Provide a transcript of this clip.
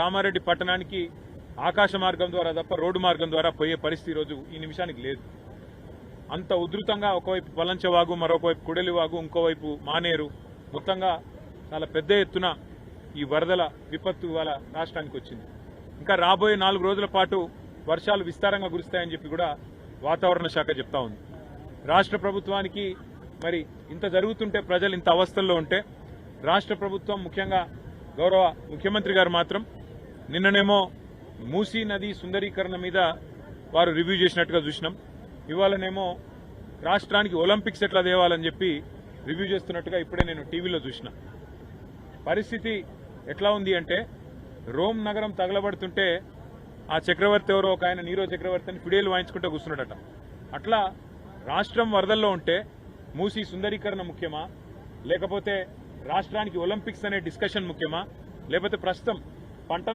కామారెడ్డి పట్టణానికి ఆకాశ మార్గం ద్వారా తప్ప రోడ్డు మార్గం ద్వారా పోయే పరిస్థితి ఈరోజు ఈ నిమిషానికి లేదు. అంత ఉధృతంగా ఒకవైపు పలంచవాగు, మరొకవైపు కుడలివాగు, ఇంకోవైపు మానేరు, మొత్తంగా చాలా పెద్ద ఎత్తున ఈ వరదల విపత్తు ఇవాళ రాష్ట్రానికి వచ్చింది. ఇంకా రాబోయే 4 రోజుల పాటు వర్షాలు విస్తారంగా కురుస్తాయని చెప్పి కూడా వాతావరణ శాఖ చెప్తా ఉంది. రాష్ట్ర ప్రభుత్వానికి మరి ఇంత జరుగుతుంటే, ప్రజలు ఇంత అవస్థల్లో ఉంటే, రాష్ట్ర ప్రభుత్వం ముఖ్యంగా గౌరవ ముఖ్యమంత్రి గారు మాత్రం నిన్ననేమో మూసీ నది సుందరీకరణ మీద వారు రివ్యూ చేసినట్టుగా చూసినాం. ఇవాళనేమో రాష్ట్రానికి ఒలింపిక్స్ ఎట్లా తేవాలని చెప్పి రివ్యూ చేస్తున్నట్టుగా ఇప్పుడే నేను టీవీలో చూసిన. పరిస్థితి ఎట్లా ఉంది అంటే, రోమ్ నగరం తగలబడుతుంటే ఆ చక్రవర్తి ఎవరో ఒక ఆయన నీరో చక్రవర్తి అని ఫిడేలు వాయించుకుంటూ కూర్చున్నాడట. అట్లా రాష్ట్రం వరదల్లో ఉంటే మూసీ సుందరీకరణ ముఖ్యమా, లేకపోతే రాష్ట్రానికి ఒలింపిక్స్ అనే డిస్కషన్ ముఖ్యమా, లేకపోతే ప్రస్తుతం పంట